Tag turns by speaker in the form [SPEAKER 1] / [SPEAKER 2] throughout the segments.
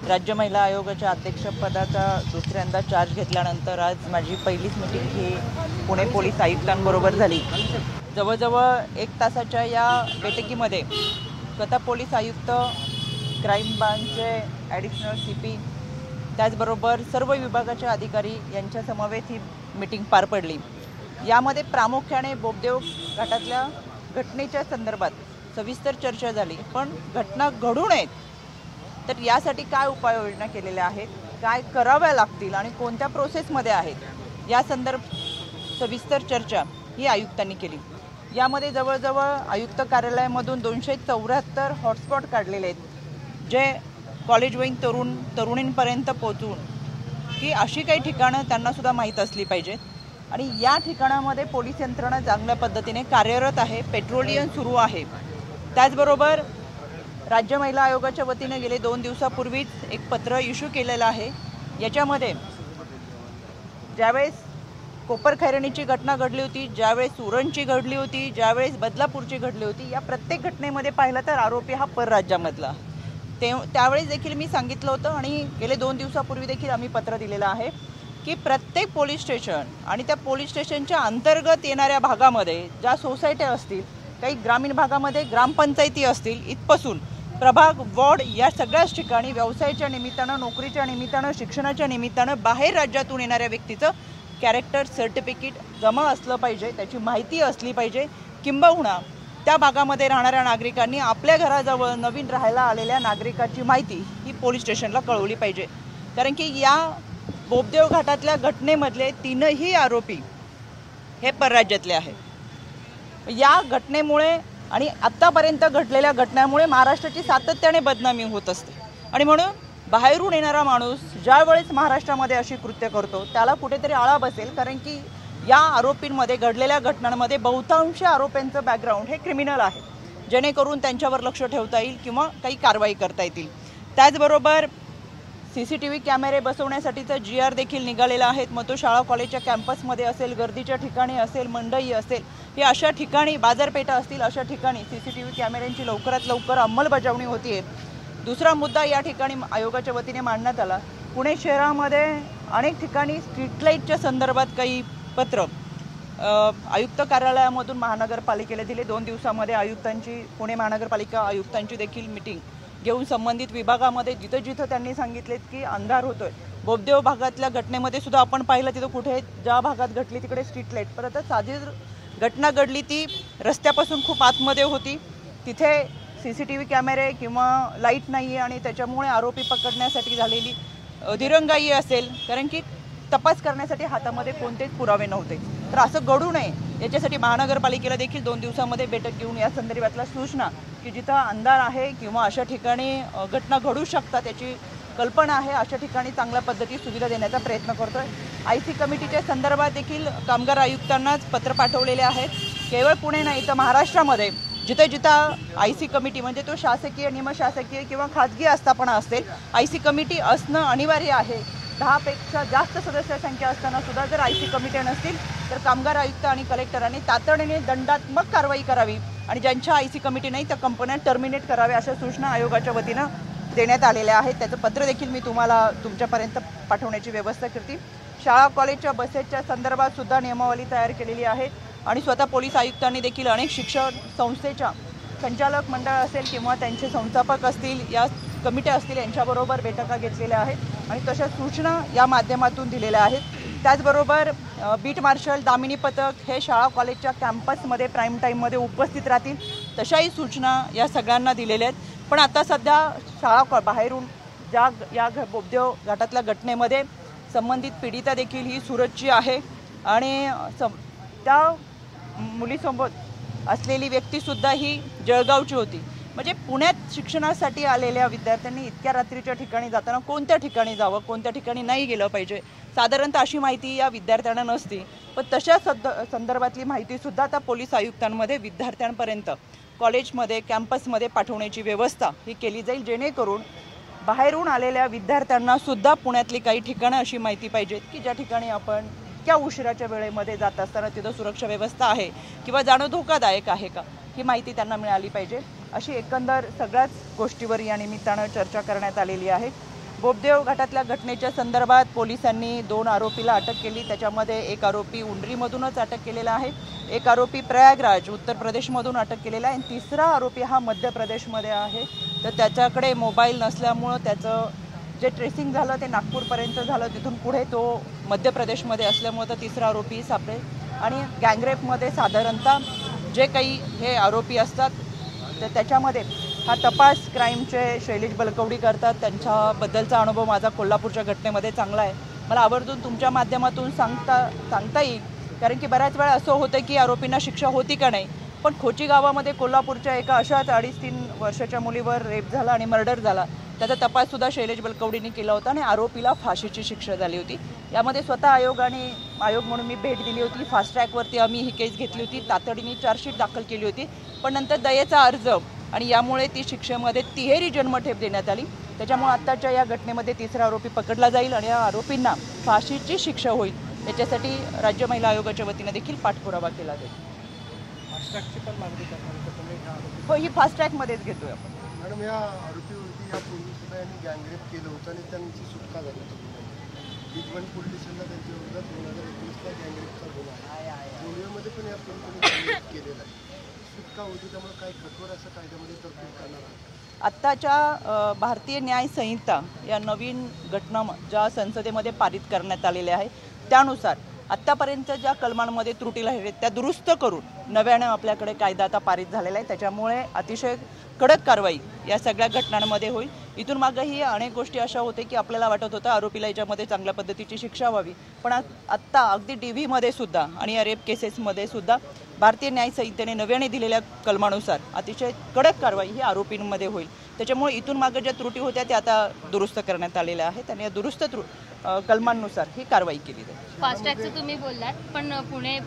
[SPEAKER 1] राज्य महिला आयोगाच्या अध्यक्षपदाचा दुसऱ्यांदा चार्ज घेतल्यानंतर आज माझी पहिलीच मीटिंग ही पुणे पोलीस आयुक्तांबरोबर झाली। जवळजवळ 1 तासाच्या या बैठकीमध्ये स्वतः पोलीस आयुक्त, क्राईम ब्रांचचे ॲडिशनल CP, त्याचबरोबर सर्व विभागाचे अधिकारी यांच्या समवेत ही मीटिंग पार पडली। यामध्ये प्रामुख्याने बोबदेव घाटातल्या घटनेच्या संदर्भात सविस्तर चर्चा झाली। पण घटना घडू नयेत तर यासाठी काय उपाययोजना केलेल्या आहेत, काय कराव्या लागतील आणि कोणत्या प्रोसेसमध्ये आहेत या सविस्तर चर्चा ही आयुक्तांनी केली। यामध्ये जवळजवळ आयुक्त कार्यालयामधून 274 हॉटस्पॉट काढलेले आहेत, जे कॉलेज गोईंग तरुणींपर्यंत पोहोचून की अशी काही ठिकाणं त्यांना सुद्धा माहीत असली पाहिजेत आणि या ठिकाणामध्ये पोलीस यंत्रणा चांगल्या पद्धतीने कार्यरत आहे, पेट्रोलिंग सुरू आहे। त्याचबरोबर राज्य महिला आयोगाच्या वतीने गेले 2 दिवसापूर्वीच एक पत्र इश्यू केलेलं आहे। याच्यामध्ये ज्यावेळेस कोपरखैरनीची घटना घडली होती, ज्यावेळेस उरणची घडली होती, ज्यावेळेस बदलापूरची घडली होती, या प्रत्येक घटनेमध्ये पाहिलं तर आरोपी हा परराज्यामधला। त्यावेळेस देखील मी सांगितलं होतं आणि गेले 2 दिवसापूर्वी देखील आम्ही पत्र दिलेलं आहे की प्रत्येक पोलीस स्टेशन आणि त्या पोलीस स्टेशनच्या अंतर्गत येणाऱ्या भागामध्ये ज्या सोसायट्या असतील, काही ग्रामीण भागामध्ये ग्रामपंचायती असतील, इथपासून प्रभाग, वॉर्ड या सगळ्याच ठिकाणी व्यवसायाच्या निमित्तानं, नोकरीच्या निमित्तानं, शिक्षणाच्या निमित्तानं बाहेर राज्यातून येणाऱ्या व्यक्तीचं कॅरेक्टर सर्टिफिकेट जमा असलं पाहिजे, त्याची माहिती असली पाहिजे। किंबहुना त्या भागामध्ये राहणाऱ्या नागरिकांनी आपल्या घराजवळ नवीन राहायला आलेल्या नागरिकाची माहिती ही पोलीस स्टेशनला कळवली पाहिजे। कारण की या बोबदेव घाटातल्या घटनेमधले 3ही आरोपी हे परराज्यातले आहेत। या घटनेमुळे आणि आत्तापर्यंत घडलेल्या घटनांमुळे महाराष्ट्राची सातत्याने बदनामी होत असते आणि म्हणून बाहेरून येणारा माणूस ज्यावेळेस महाराष्ट्रामध्ये अशी कृत्य करतो त्याला कुठेतरी आळा बसेल। कारण की या आरोपींमध्ये घडलेल्या घटनांमध्ये बहुतांश आरोपींचं बॅकग्राऊंड हे क्रिमिनल आहे, जेणेकरून त्यांच्यावर लक्ष ठेवता येईल किंवा काही कारवाई करता येतील। त्याचबरोबर CCTV कॅमेरे बसवण्यासाठीचा GR देखील निघालेला आहे। मग तो शाळा कॉलेजच्या कॅम्पसमध्ये असेल, गर्दीच्या ठिकाणी असेल, मंडई असेल, हे अशा ठिकाणी, बाजारपेठा असतील, अशा ठिकाणी CCTV कॅमेऱ्यांची लवकरात लवकर अंमलबजावणी होतीये। दुसरा मुद्दा या ठिकाणी आयोगाच्या वतीने मांडण्यात आला, पुणे शहरामध्ये अनेक ठिकाणी स्ट्रीट लाईटच्या संदर्भात काही पत्र आयुक्त कार्यालयामधून महानगरपालिकेला दिले। 2 दिवसामध्ये पुणे महानगरपालिका आयुक्तांची देखील मीटिंग घेऊन संबंधित विभागामध्ये जिथं जिथं त्यांनी सांगितलेत की अंधार होतोय, बोबदेव भागातल्या घटनेमध्ये सुद्धा आपण पाहिलं तिथं कुठे ज्या भागात घडली तिकडे स्ट्रीट लाईट, परत साधी घटना घडली ती रस्त्यापासून खूप आतमध्ये होती, तिथे CCTV कॅमेरे किंवा लाईट नाही आहे आणि त्याच्यामुळे आरोपी पकडण्यासाठी झालेली दिरंगाई असेल, कारण की तपास करण्यासाठी हातामध्ये कोणतेच पुरावे नव्हते। तर असं घडू नये याच्यासाठी महानगरपालिकेला देखील 2 दिवसामध्ये बैठक घेऊन या संदर्भातल्या सूचना की जिथं अंधार आहे किंवा अशा ठिकाणी घटना घडू शकतात याची कल्पना आहे, अशा ठिकाणी चांगल्या पद्धती सुविधा देण्याचा प्रयत्न करतोय। IC कमिटीच्या संदर्भात देखील कामगार आयुक्तांनाच पत्र पाठवलेले आहेत। केवळ पुणे नाही तर महाराष्ट्रामध्ये जिथे जिथं IC कमिटी म्हणजे तो शासकीय, निमशासकीय किंवा खाजगी आस्थापना असेल, IC कमिटी असणं अनिवार्य आहे। 10 पेक्षा जास्त सदस्य संख्या असताना सुद्धा जर IC कमिटी नसतील तर कामगार आयुक्त आणि कलेक्टरांनी तातडीने दंडात्मक कारवाई करावी आणि ज्यांच्या IC कमिटी नाही त्या कंपन्या टर्मिनेट कराव्या, अशा सूचना आयोगाच्या वतीनं देण्यात आलेल्या आहेत। त्याचं पत्र देखील मी तुम्हाला तुमच्यापर्यंत पाठवण्याची व्यवस्था करते। शाळा कॉलेजच्या बसेसच्या संदर्भात सुद्धा नियमावली तयार केलेली आहे आणि स्वतः पोलीस आयुक्तांनी देखील अनेक शिक्षण संस्थेच्या संचालक मंडळ असेल किंवा त्यांचे संस्थापक असतील, या कमिट्या असतील, यांच्याबरोबर बैठका घेतलेल्या आहेत आणि तशा सूचना या माध्यमातून दिलेल्या आहेत। त्याचबरोबर बीट मार्शल, दामिनी पथक हे शाळा कॉलेजच्या कॅम्पसमध्ये प्राईम टाईममध्ये उपस्थित राहतील, तशाही सूचना या सगळ्यांना दिलेल्या आहेत। पण आता सध्या शाळा बाहेरून या बोबदेव घाटातल्या घटनेमध्ये संबंधित पीडिता देखील ही सुरतची आहे आणि त्या मुलीसोबत असलेली व्यक्तीसुद्धा ही जळगावची होती। म्हणजे पुण्यात शिक्षणासाठी आलेल्या विद्यार्थ्यांनी इतक्या रात्रीच्या ठिकाणी जाताना कोणत्या ठिकाणी जावं, कोणत्या ठिकाणी नाही गेलं पाहिजे, साधारणतः अशी माहिती या विद्यार्थ्यांना नसती। पण तशा संदर्भातली माहितीसुद्धा आता पोलीस आयुक्तांमध्ये विद्यार्थ्यांपर्यंत कॉलेजमध्ये, कॅम्पसमध्ये पाठवण्याची व्यवस्था ही केली जाईल, जेणेकरून बाहेरून आलेल्या विद्यार्थ्यांना सुद्धा पुण्यातली काही ठिकाणं अशी माहिती पाहिजेत की ज्या ठिकाणी आपण इतक्या उशिराच्या वेळेमध्ये जात असताना तिथं सुरक्षा व्यवस्था आहे किंवा जाणं धोकादायक आहे का, ही माहिती त्यांना मिळाली पाहिजे। अशी एकंदर सगळ्याच गोष्टीवर या निमित्तानं चर्चा करण्यात आलेली आहे। बोबदेव घाटातल्या घटनेच्या संदर्भात पोलिसांनी 2 आरोपीला अटक केली। त्याच्यामध्ये एक आरोपी उंडरीमधूनच अटक केलेला आहे, एक आरोपी प्रयागराज उत्तर प्रदेशमधून अटक केलेला आहे आणि तिसरा आरोपी हा मध्य प्रदेशमध्ये आहे। तर त्याच्याकडे मोबाईल नसल्यामुळं त्याचं जे ट्रेसिंग झालं ते नागपूरपर्यंत झालं, तिथून पुढे तो मध्य प्रदेशमध्ये असल्यामुळं तर तिसरा आरोपी सापडेल। आणि गँगरेपमध्ये साधारणतः जे काही हे आरोपी असतात तर त्याच्यामध्ये हा तपास क्राईमचे शैलेश बलकवडी करतात। त्यांच्याबद्दलचा अनुभव माझा कोल्हापूरच्या घटनेमध्ये चांगला आहे, मला आवर्जून तुमच्या माध्यमातून सांगता येईल, कारण की बऱ्याच वेळा असं होतं की आरोपींना शिक्षा होती का नाही। पण खोची गावामध्ये कोल्हापूरच्या एका अशाच 2.5-3 वर्षाच्या मुलीवर रेप झाला आणि मर्डर झाला, त्याचा तपाससुद्धा शैलेश बलकवडींनी केला होता आणि आरोपीला फाशीची शिक्षा झाली होती। यामध्ये स्वतः आयोग म्हणून मी भेट दिली होती, फास्ट ट्रॅकवरती आम्ही ही केस घेतली होती, तातडीने चार्जशीट दाखल केली होती, पण नंतर दयेचा अर्ज आणि यामुळे ती शिक्षेमध्ये तिहेरी जन्मठेप देण्यात आली। त्याच्यामुळे आत्ताच्या या घटनेमध्ये तिसरा आरोपी पकडला जाईल आणि या आरोपींना फाशीची शिक्षा होईल, याच्यासाठी राज्य महिला आयोगाच्या वतीने देखील पाठपुरावा केला जाईल। हो, ही फास्ट ट्रॅकमध्येच घेतोय आपण।
[SPEAKER 2] मॅडम, या आरोपीवरती यापूर्वी सुद्धा यांनी गँगरेप केलं होतं आणि त्यांची सुटका झाली होती। भिगवण पोलीस स्टेशनला त्यांच्या विरोधात 2019ला गँगरेपचा गुन्हा आहे, गोव्यामध्ये पण यापूर्वी गँगरेप केलेला आहे, सुटका होती, त्यामुळे काही कठोर असं कायद्यामध्ये तरतूद करणार आहे।
[SPEAKER 1] आत्ताच्या भारतीय न्याय संहिता या नवीन घटना ज्या संसदेमध्ये पारित करण्यात आलेल्या आहे त्यानुसार आत्तापर्यंत ज्या कलमांमध्ये त्रुटी राहिल्या त्या दुरुस्त करून नव्यानं आपल्याकडे कायदा आता पारित झालेला आहे। त्याच्यामुळे अतिशय कडक कारवाई या सगळ्या घटनांमध्ये होईल। इथून मागेही अनेक गोष्टी अशा होते की आपल्याला वाटत होतं आरोपीला याच्यामध्ये चांगल्या पद्धतीची शिक्षा व्हावी, पण आत्ता अगदी DVमध्ये सुद्धा आणि या रेप केसेसमध्ये सुद्धा भारतीय न्याय संहितेने नव्याने दिलेल्या कलमानुसार अतिशय कडक कारवाई ही आरोपींमध्ये होईल। त्याच्यामुळे इथून मागे ज्या त्रुटी होत्या त्या आता दुरुस्त करण्यात आलेल्या आहेत आणि या दुरुस्त कलमांनुसार ही कारवाई केली जाईल।
[SPEAKER 3] फास्ट ट्रॅकचं तुम्ही बोललात, पण पुणे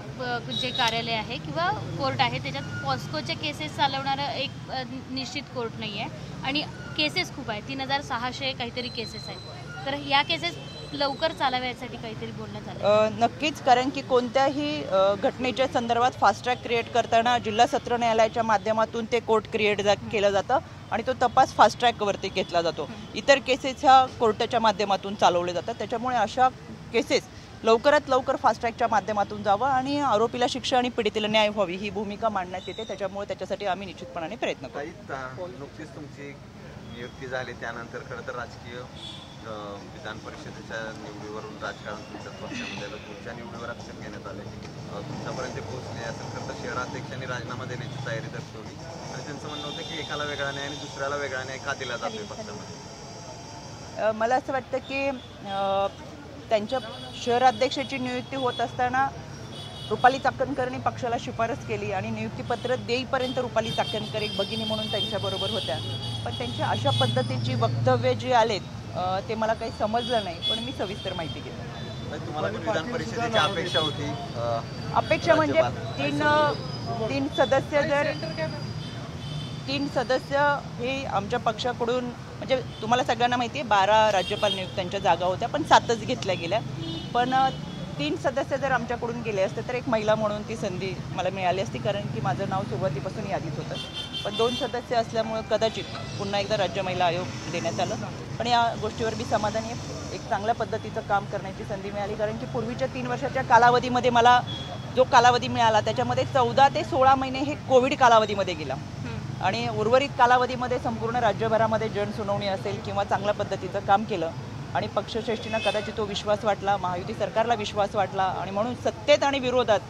[SPEAKER 3] जे कार्यालय आहे किंवा कोर्ट आहे त्याच्यात पॉस्कोचे केसेस चालवणारं एक निश्चित कोर्ट नाही आहे आणि केसेस खूप आहेत, 3600 काहीतरी केसेस आहेत, तर या केसेस लवकर चालवायसाठी काहीतरी बोलण्यात आलं?
[SPEAKER 1] नक्कीच, कारण की कोणत्याही घटनेच्या संदर्भात फास्ट ट्रॅक क्रिएट करताना जिल्हा सत्र न्यायालयाच्या माध्यमातून ते कोर्ट क्रिएट केलं जातं आणि तो तपास फास्ट ट्रॅकवरती घेतला जातो। इतर केसेस ह्या कोर्टाच्या माध्यमातून चालवले जातात, त्याच्यामुळे अशा केसेस लवकरात लवकर फास्ट ट्रॅकच्या माध्यमातून जावं आणि आरोपीला शिक्षा आणि पीडितेला न्याय व्हावी ही भूमिका मांडण्यात येते। त्याच्यामुळे त्याच्यासाठी आम्ही निश्चितपणाने प्रयत्न करू।
[SPEAKER 4] नुकतीच तुमची नियुक्ती झाली, त्यानंतर खरं तर राजकीय विधान परिषदेच्या निवडीवरून राजकारण तुमच्या पक्षामध्ये आलं, तुमच्या निवडीवर ॲक्शन घेण्यात आले, तुमच्यापर्यंत पोहोचले असेल खरं तर शहराध्यक्षांनी राजीनामा देण्याची तयारी दर्शवली आणि त्यांचं म्हणणं होतं की एकाला वेगळा न्याय आणि दुसऱ्याला वेगळा न्याय का दिला जातोय पक्षामध्ये?
[SPEAKER 1] मला असं वाटतं की त्यांच्या शहराध्यक्षाची नियुक्ती होत असताना रुपाली चाकणकरनी पक्षाला शिफारस केली आणि नियुक्तीपत्र देईपर्यंत रुपाली चाकणकर एक भगिनी म्हणून त्यांच्याबरोबर होत्या, पण त्यांच्या अशा पद्धतीची वक्तव्य जी आलेत ते मला काही समजलं नाही, पण मी सविस्तर माहिती घेतो।
[SPEAKER 4] तुम्हाला विधान परिषदेची अपेक्षा होती?
[SPEAKER 1] अपेक्षा म्हणजे तीन सदस्य हे आमच्या पक्षाकडून, म्हणजे तुम्हाला सगळ्यांना माहिती आहे 12 राज्यपाल नियुक्त्यांच्या जागा होत्या, पण 7च घेतल्या गेल्या, पण 3 सदस्य जर आमच्याकडून गेले असते तर एक महिला म्हणून ती संधी मला मिळाली असती, कारण की माझं नाव सुरुवातीपासून यादीत होतं, पण 2 सदस्य असल्यामुळे कदाचित पुन्हा एकदा राज्य महिला आयोग देण्यात आलं। पण या गोष्टीवर मी समाधानी आहे, एक चांगल्या पद्धतीचं काम करण्याची संधी मिळाली, कारण की पूर्वीच्या 3 वर्षाच्या कालावधीमध्ये मला जो कालावधी मिळाला त्याच्यामध्ये 14 ते 16 महिने हे कोविड कालावधीमध्ये गेला आणि उर्वरित कालावधीमध्ये संपूर्ण राज्यभरामध्ये जनसुनावणी असेल किंवा चांगल्या पद्धतीचं काम केलं आणि पक्षश्रेष्ठींना कदाचित तो विश्वास वाटला, महायुती सरकारला विश्वास वाटला आणि म्हणून सत्तेत आणि विरोधात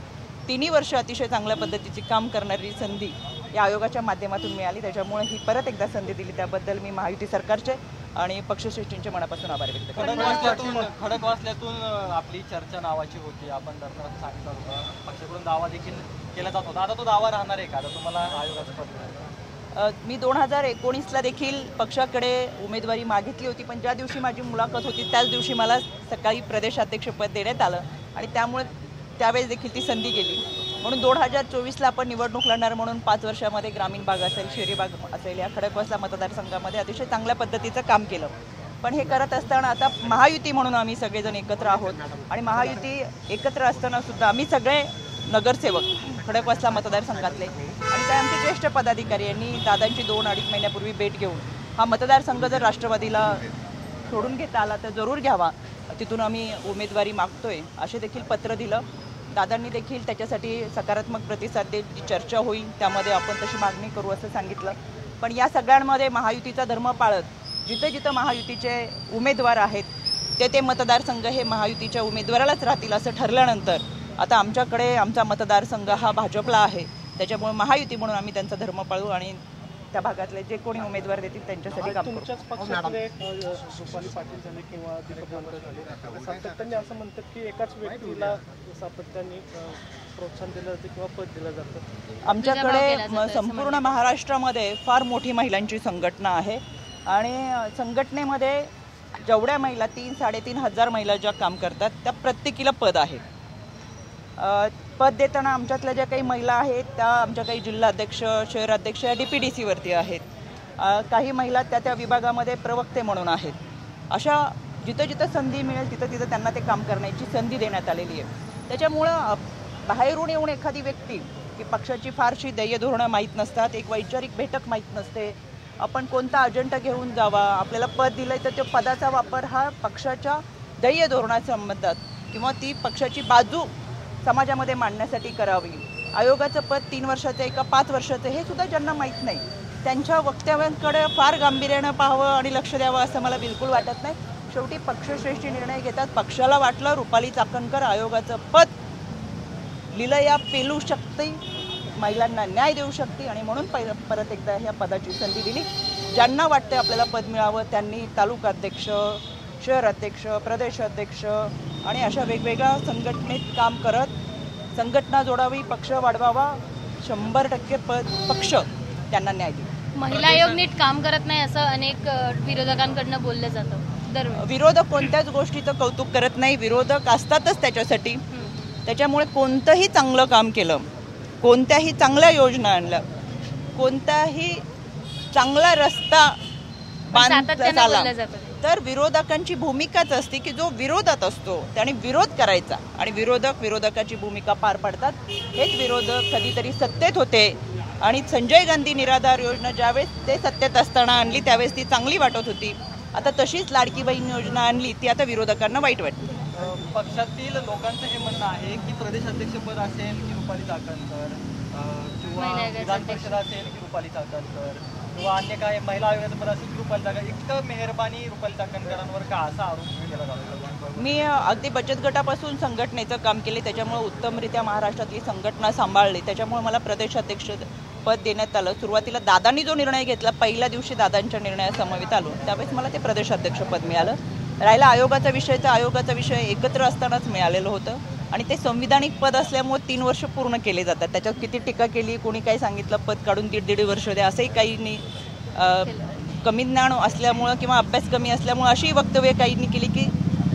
[SPEAKER 1] 3 वर्ष अतिशय चांगल्या पद्धतीची काम करणारी संधी या आयोगाच्या माध्यमातून मिळाली। त्याच्यामुळे ही परत एकदा संधी दिली त्याबद्दल मी महायुती सरकारचे आणि पक्षश्रेष्ठींचे मनापासून आभार व्यक्त करतो।
[SPEAKER 5] खडकवासल्यातून आपली चर्चा नावाची होती, आपण दरम्यान सांगितलं होतं, पक्षाकडून दावा देखील केला जात होता, आता तो दावा राहणार आहे का? आता तुम्हाला आयोगाचं पद मिळालं?
[SPEAKER 1] मी 2019ला देखील पक्षाकडे उमेदवारी मागितली होती, पण ज्या दिवशी माझी मुलाखत होती त्याच दिवशी मला सकाळी प्रदेशाध्यक्षपद देण्यात आलं आणि त्यामुळे त्यावेळेस देखील ती संधी गेली, म्हणून 2024ला आपण निवडणूक लढणार म्हणून 5 वर्षामध्ये ग्रामीण भाग असेल, शहरी भाग असेल, या खडकवासला मतदारसंघामध्ये अतिशय चांगल्या पद्धतीचं काम केलं। पण हे करत असताना आता महायुती म्हणून आम्ही सगळेजण एकत्र आहोत आणि महायुती एकत्र असताना सुद्धा आम्ही सगळे नगरसेवक खडकवासला मतदारसंघातले आणि त्या आमचे ज्येष्ठ पदाधिकारी यांनी दादांची 2-2.5 महिन्यापूर्वी भेट घेऊन हा मतदारसंघ जर राष्ट्रवादीला सोडून घेता आला तर जरूर घ्यावा, तिथून आम्ही उमेदवारी मागतोय असे देखील पत्र दिलं. दादांनी देखील त्याच्यासाठी सकारात्मक प्रतिसाद देत जी चर्चा होईल त्यामध्ये आपण तशी मागणी करू असं सांगितलं. पण या सगळ्यांमध्ये महायुतीचा धर्म पाळत जिथं जिथं महायुतीचे उमेदवार आहेत ते मतदारसंघ हे महायुतीच्या उमेदवारालाच राहतील असं ठरल्यानंतर आता आमच्याकडे आमचा मतदारसंघ हा भाजपला आहे. त्याच्यामुळे महायुती म्हणून आम्ही त्यांचा धर्म पाळू आणि त्या भागातले जे कोणी उमेदवार देतील त्यांच्यासाठी काम करू.
[SPEAKER 6] तुमच्याच पक्षातले रुपाली पाटील झाले किंवा दीपक बोंडरे झाले, सातत्याने असं म्हणतात की एकाच व्यक्तीला सातत्याने प्रोत्साहन दिलं जातं किंवा पद दिलं जातं.
[SPEAKER 1] आमच्याकडे संपूर्ण महाराष्ट्रामध्ये फार मोठी महिलांची संघटना आहे आणि संघटनेमध्ये जेवढ्या महिला 3-3.5 हजार महिला ज्या काम करतात त्या प्रत्येकीला पद आहे. पद देताना आमच्यातल्या ज्या काही महिला आहेत त्या आमच्या काही जिल्हाध्यक्ष शहराध्यक्ष DPDC वरती आहेत. काही महिला त्या विभागामध्ये प्रवक्ते म्हणून आहेत. अशा जिथं जिथं संधी मिळेल तिथं तिथं त्यांना ते काम करण्याची संधी देण्यात आलेली आहे. त्याच्यामुळं बाहेरून येऊन एखादी व्यक्ती की पक्षाची फारशी ध्येय धोरणं माहीत नसतात, एक वैचारिक बैठक माहीत नसते, आपण कोणता अजेंडा घेऊन जावा, आपल्याला पद दिलं तर त्या पदाचा वापर हा पक्षाच्या ध्येय धोरणाच्या संबंधात किंवा ती पक्षाची बाजू समाजामध्ये मांडण्यासाठी करावी. आयोगाचं पद 3 वर्षाचं आहे का 5 वर्षाचं हे सुद्धा ज्यांना माहीत नाही त्यांच्या वक्तव्यांकडे फार गांभीर्यानं पाहावं आणि लक्ष द्यावं असं मला बिलकुल वाटत नाही. शेवटी पक्षश्रेष्ठी निर्णय घेतात. पक्षाला वाटलं रुपाली चाकणकर आयोगाचं पद लिलया पेलू शकते, महिलांना न्याय देऊ शकते आणि म्हणून परत एकदा ह्या पदाची संधी दिली. ज्यांना वाटतं आपल्याला पद मिळावं त्यांनी तालुकाध्यक्ष, शहराध्यक्ष, प्रदेशाध्यक्ष आणि अशा वेगवेगळ्या संघटनेत काम करत संघटना जोडावी, पक्ष वाढवावा. 100% पक्ष त्यांना न्याय देईल.
[SPEAKER 3] महिला आयोग नीट काम करत नाही असं अनेक विरोधकांकडनं बोललं जातं दरवेळी.
[SPEAKER 1] विरोधक कोणत्याच गोष्टीचं कौतुक करत नाही. विरोधक असतातच त्याच्यासाठी. त्याच्यामुळे कोणतंही चांगलं काम केलं, कोणत्याही चांगल्या योजना आणल्या, कोणताही चांगला रस्ता बांधला
[SPEAKER 3] बोललं जातं
[SPEAKER 1] तर विरोधकांची भूमिकाच असते की जो विरोधात असतो त्याने विरोध करायचा आणि विरोधकाची भूमिका पार पाडतात. हेच विरोधक कधीतरी सत्तेत होते आणि संजय गांधी निराधार योजना ज्यावेळेस ते सत्तेत असताना आणली त्यावेळेस ती चांगली वाटत होती. आता तशीच लाडकी बहीण योजना आणली ती आता विरोधकांना वाईट वाटते.
[SPEAKER 5] पक्षातील लोकांचं हे म्हणणं आहे की प्रदेशाध्यक्षपद असेल की रुपाली चाकणकर किंवा विधान परिषद असेल की रुपाली चाकणकर किंवा अन्य काय महिला आयोगाचं पद असेल की रुपाली चाकणकर, इतकं मेहरबानी रुपाली चाकणकरांवर का असा आरोप केला जातो?
[SPEAKER 1] मी अगदी बचत गटापासून संघटनेचं काम केले, त्याच्यामुळे उत्तमरित्या महाराष्ट्रातली संघटना सांभाळली. त्याच्यामुळे मला प्रदेशाध्यक्ष पद देण्यात आलं. सुरुवातीला दादांनी जो निर्णय घेतला पहिल्या दिवशी दादांच्या निर्णयासमवेत आलो त्यावेळेस मला ते प्रदेशाध्यक्ष पद मिळालं. राहिला आयोगाचा विषय तर आयोगाचा विषय एकत्र असतानाच मिळालेलं होतं आणि ते संविधानिक पद असल्यामुळे 3 वर्ष पूर्ण केले जातात. त्याच्यात किती टीका केली, कोणी काही सांगितलं पद काढून 1.5 वर्ष द्या असंही काही कमी ज्ञान असल्यामुळं किंवा अभ्यास कमी असल्यामुळं अशी वक्तव्य काहींनी केली की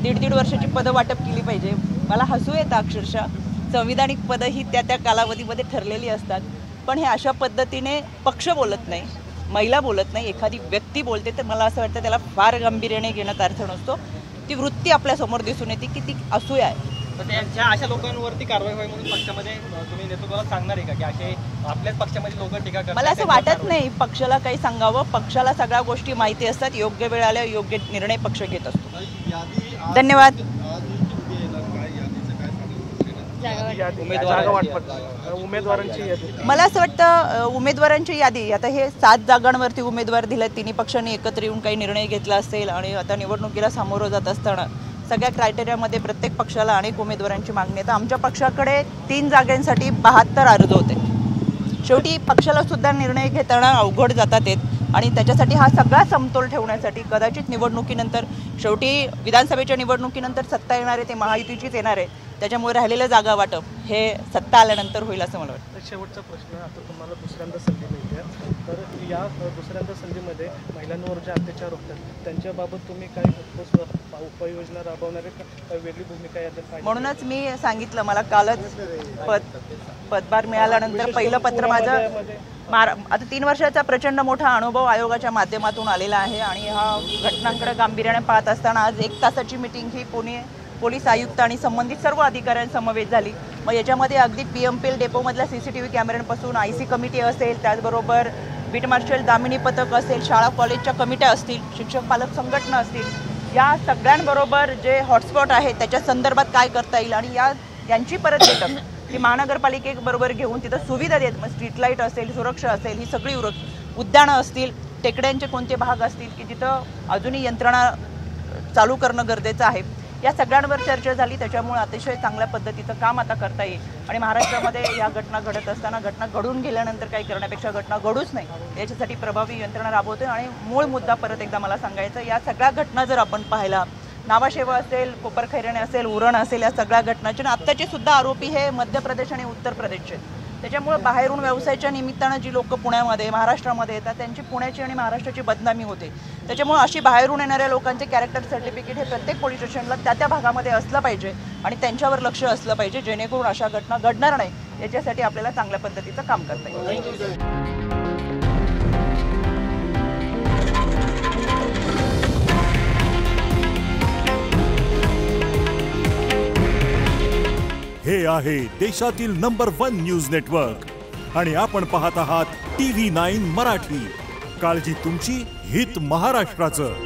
[SPEAKER 1] 1.5 वर्षाची पदं वाटप केली पाहिजे. मला हसू येतं अक्षरशः. संविधानिक पदं ही त्या कालावधीमध्ये ठरलेली असतात. पण हे अशा पद्धतीने पक्ष बोलत नाही, महिला बोलत नाही, एखादी व्यक्ती बोलते तर मला असं वाटतं त्याला फार गांभीर्याने घेण्यात अर्थ नसतो. ती वृत्ती आपल्यासमोर दिसून येते की ती असूया आहे.
[SPEAKER 5] तर त्यांच्या अशा लोकांवरती कारवाई व्हावी म्हणून पक्षामध्ये तुम्ही नेतृत्वाला सांगणार आहे का की असे आपल्याच पक्षामध्ये लोक टीका करतात?
[SPEAKER 1] मला असं वाटत नाही पक्षाला काही सांगावं. पक्षाला सगळ्या गोष्टी माहिती असतात. योग्य वेळ आल्यावर योग्य निर्णय पक्ष घेत असतो. धन्यवाद.
[SPEAKER 6] उमेदवारांची यादी
[SPEAKER 1] मला असं वाटतं उमेदवारांची यादी आता हे 7 जागांवरती उमेदवार दिले. तिन्ही पक्षांनी एकत्र येऊन काही निर्णय घेतला असेल आणि आता निवडणुकीला सामोरं जात असताना सगळ्या क्रायटेरियामध्ये प्रत्येक पक्षाला अनेक उमेदवारांची मागणी आहे. तर आमच्या पक्षाकडे 3 जागांसाठी 72 अर्ज होते. शेवटी पक्षाला सुद्धा निर्णय घेताना अवघड जातात येत आणि त्याच्यासाठी हा सगळा समतोल ठेवण्यासाठी कदाचित निवडणुकीनंतर शेवटी विधानसभेच्या निवडणुकीनंतर सत्ता येणार आहे ते महायुतीचीच येणार आहे. त्याच्यामुळे राहिलेलं जागा वाटप हे सत्ता आल्यानंतर होईल असं मला वाटतं.
[SPEAKER 6] शेवटचा प्रश्न, आता तुम्हाला दुसऱ्यांदा संधी मिळते तर या दुसऱ्यांदा संधीमध्ये महिलांवर जे अत्याचार होतात त्यांच्याबाबत तुम्ही काय उपाययोजना राबवणार आहे, वेगळी भूमिका यात? म्हणूनच
[SPEAKER 1] मी सांगितलं मला कालच पदभार मिळाल्यानंतर पहिलं पत्र माझं आता 3 वर्षाचा प्रचंड मोठा अनुभव आयोगाच्या माध्यमातून आलेला आहे आणि हा घटनांकडे गांभीर्याने पाहत असताना आज 1 तासाची मीटिंग ही पुणे पोलीस आयुक्त आणि संबंधित सर्व अधिकाऱ्यांसमवेत झाली. मग याच्यामध्ये अगदी PMPL डेपोमधल्या CCTV कॅमेऱ्यांपासून IC कमिटी असेल, त्याचबरोबर बीट मार्शल दामिनी पथक असेल, शाळा कॉलेजच्या कमिट्या असतील, शिक्षक पालक संघटना असतील, या सगळ्यांबरोबर जे हॉटस्पॉट आहे त्याच्या संदर्भात काय करता येईल आणि यांची परत बैठक ही महानगरपालिकेबरोबर घेऊन तिथं सुविधा देत, मग स्ट्रीट लाईट असेल, सुरक्षा असेल, ही सगळी उद्यानं असतील, टेकड्यांचे कोणते भाग असतील की जिथं अजूनही यंत्रणा चालू करणं गरजेचं आहे, या सगळ्यांवर चर्चा झाली. त्याच्यामुळे अतिशय चांगल्या पद्धतीचं काम आता करता येईल आणि महाराष्ट्रामध्ये या घटना घडत असताना घटना घडून गेल्यानंतर काही करण्यापेक्षा घटना घडूच नाही याच्यासाठी प्रभावी यंत्रणा राबवते. आणि मूळ मुद्दा परत एकदा मला सांगायचं, या सगळ्या घटना जर आपण पाहिला, नावाशेवा असेल, कोपरखैरणे असेल, उरण असेल, या सगळ्या घटनाचे आत्ताचे सुद्धा आरोपी हे मध्य प्रदेश आणि उत्तर प्रदेशचे. त्याच्यामुळे बाहेरून व्यवसायाच्या निमित्तानं जी लोक पुण्यामध्ये महाराष्ट्रामध्ये येतात त्यांची पुण्याची आणि महाराष्ट्राची बदनामी होते. त्याच्यामुळे अशी बाहेरून येणाऱ्या लोकांचे कॅरेक्टर सर्टिफिकेट हे प्रत्येक पोलीस स्टेशनला त्या भागामध्ये असलं पाहिजे आणि त्यांच्यावर लक्ष असलं पाहिजे, जेणेकरून अशा घटना घडणार नाही. याच्यासाठी आपल्याला चांगल्या पद्धतीचं काम करता येईल.
[SPEAKER 7] हे आहे देशातील नंबर 1 न्यूज नेटवर्क आणि आपण पाहत आहात TV9 मराठी. काळजी तुमची, हित महाराष्ट्राचं.